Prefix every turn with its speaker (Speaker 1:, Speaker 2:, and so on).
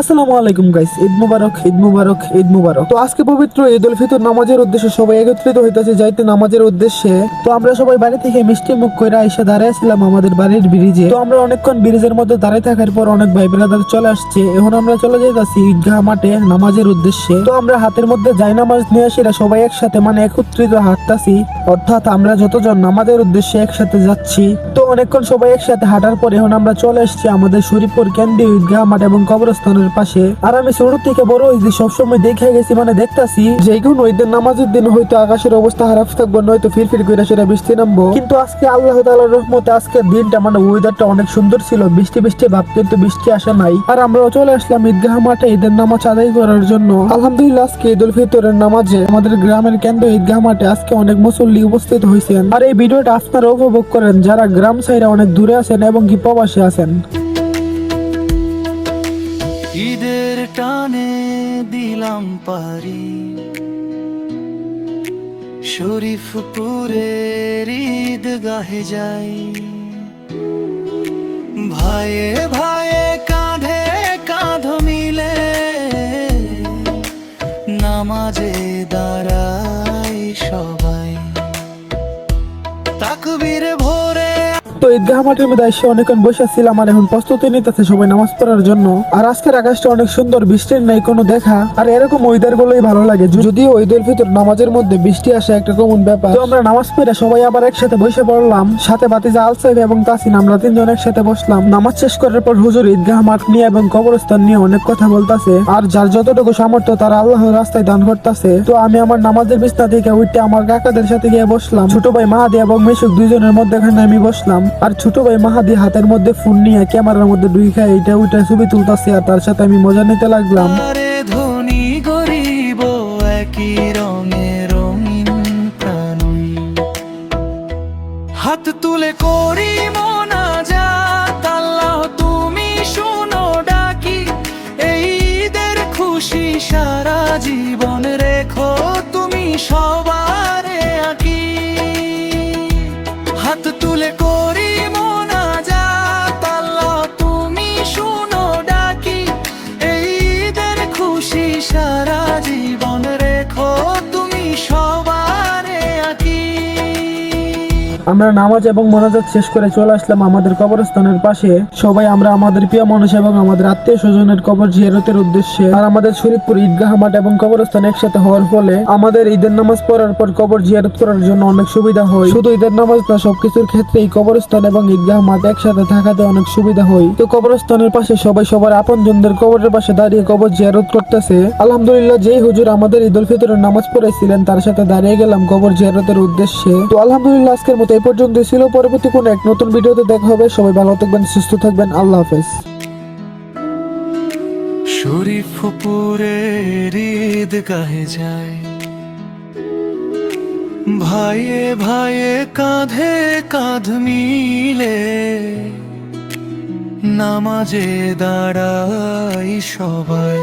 Speaker 1: আসসালামু আলাইকুম গাইস, ঈদ মুবারক, ঈদ মুবারক, ঈদ মুবারক। তো আজকে পবিত্র ঈদ উল ফিতর নামাজের উদ্দেশ্যে সবাই একত্রিত হইতেছে যাইতে নামাজের উদ্দেশ্যে। তো আমরা সবাই বাড়ি থেকে মিষ্টি মুখ কইরা এসে দাঁড়াইছিলাম আমাদের বাড়ির ব্রিজে। তো আমরা অনেকক্ষণ ব্রিজের মধ্যে দাঁড়ায় থাকার পর অনেক ভাই ব্রাদার চলে আসছে। এখন আমরা চলে যাইতাছি ঈদগাহ মাঠে নামাজের উদ্দেশ্যে। তো আমরা হাতের মধ্যে জায়নামাজ নিয়ে আসিরা সবাই একসাথে একত্রিত হাঁটতাছি, অর্থাৎ আমরা যতজন নামাজের উদ্দেশ্যে একসাথে যাচ্ছি। তো অনেকক্ষণ সবাই একসাথে হাঁটার পর এখন আমরা চলে এসেছি আমাদের শরীফপুর কেন্দ্রীয় ঈদগাহ মাঠ এবং কবরস্থানের পাশে। আর আমি ছোট থেকে বড় হয়েছি, সবসময় দেখে গেছি দেখতাছি যে কোন ঈদের নামাজের দিন হয়তো আকাশের অবস্থা খারাপ থাকবো, নয়তো ফিরফির করে সেটা বৃষ্টি নামবো। কিন্তু আজকে আল্লাহ তাআলার রহমতে আজকের দিনটা ওয়েদারটা অনেক সুন্দর ছিল, বৃষ্টি বৃষ্টি ভাব, কিন্তু বৃষ্টি আসে নাই। আর আমরাও চলে আসলাম ঈদগাহ মাঠে ঈদের নামাজ আদায় করার জন্য। আলহামদুলিল্লাহ আজকে ঈদ উল ফিতরের নামাজে আমাদের গ্রামের কেন্দ্র ঈদগাহ মাঠে আজকে অনেক মুসল্লি উপস্থিত হয়েছেন। আর এই ভিডিওটা আপনারা উপভোগ করেন যারা গ্রাম সাইডে অনেক দূরে আছেন এবং কি প্রবাসী আছেন।
Speaker 2: ঈদের টানে দিলাম পারি শরীফপুরের ঈদগাহে যাই, ভাইয়ে ভাইয়ে কাঁধে কাঁধ মিলে নামাজে দাঁড়াই সবাই, তাকবীর ভরে।
Speaker 1: তো ঈদগাহ মাঠের মধ্যে এসে অনেকক্ষণ বসে ছিলাম আর এখন প্রস্তুতি নিতেছে সবাই নামাজ পড়ার জন্য। আর আজকের আকাশটা অনেক সুন্দর, বৃষ্টির নাই কোনো দেখা। আর এরকম ওয়েদার গুলোই ভালো লাগে, যদিও ঈদ উল ফিতর নামাজের মধ্যে বৃষ্টি আসে একটা কমন ব্যাপার। তো আমরা নামাজ পড়ে সবাই আবার একসাথে বসে পড়লাম, সাথে বাতিজা আলসাইফ এবং তাসিন, আমরা তিনজন একসাথে বসলাম। নামাজ শেষ করার পর হুজুর ঈদগাহ মাঠ নিয়ে এবং কবরস্থান নিয়ে অনেক কথা বলতাছে, আর যার যতটুকু সামর্থ্য তারা আল্লাহর রাস্তায় দান করতেছে। তো আমি আমার নামাজের বিছনা থেকে উঠে আমার কাকাদের সাথে গিয়ে বসলাম। ছোট ভাই মাহাদি এবং মিশুক দুইজনের মধ্যখানে আমি বসলাম। আর ছোট ভাই মাহাদি হাতের মধ্যে ফোন নিয়ে ক্যামেরার মধ্যে ঢুইকা এটা ওইটা ছবি তুলতাছে, আর তার সাথে আমি মজা নিতে লাগলাম।
Speaker 2: ধনী গরিব একই রঙের রঙিন প্রাণী, হাত তুলে করি মোনাজাত, আল্লাহ তুমি শুনো ডাকি, এই ঈদের খুশি সারা জীবন রেখো তুমি সবারে আঁকি, হাত তুলে করি মোনাজাত, আল্লাহ তুমি শুনো ডাকি, এই ঈদের খুশি সারা জীবন রেখো তুমি সবারে আঁকি।
Speaker 1: আমরা নামাজ এবং মোনাজাত শেষ করে চলে আসলাম আমাদের কবরস্থানের পাশে। সবাই আমরা আমাদের প্রিয় মানুষ এবং আমাদের আত্মীয় স্বজনের কবর জিয়ারতের উদ্দেশ্যে। আর আমাদের শরীফপুর ঈদগাহ মাঠ এবং কবরস্থান একসাথে হওয়ার ফলে আমাদের ঈদের নামাজ পড়ার পর কবর জিয়ারত করার জন্য অনেক সুবিধা হয়। শুধু ঈদের নামাজ না, সবকিছুর ক্ষেত্রেই কবরস্থান এবং ঈদগাহ মাঠ একসাথে থাকাতে অনেক সুবিধা হয়। তো কবরস্থানের পাশে সবাই সবার আপনজনদের কবরের পাশে দাঁড়িয়ে কবর জিয়ারত করতেছে। আলহামদুলিল্লাহ যেই হুজুর আমাদের ঈদ উল ফিতরের নামাজ পড়াইছিলেন তার সাথে দাঁড়িয়ে গেলাম কবর জিয়ারতের উদ্দেশ্যে। তো আলহামদুলিল্লাহ আজকের মতো এই পর্যন্ত ছিল। পরবর্তী কোনো এক নতুন ভিডিওতে দেখা হবে। সবাই ভালো থাকবেন, সুস্থ থাকবেন, আল্লাহ হাফেজ।
Speaker 2: শরীফপুরের ঈদগাহে যাই, ভাইয়ে ভাইয়ে কাঁধে কাঁধ মিলে নামাজে দাঁড়াই সবাই।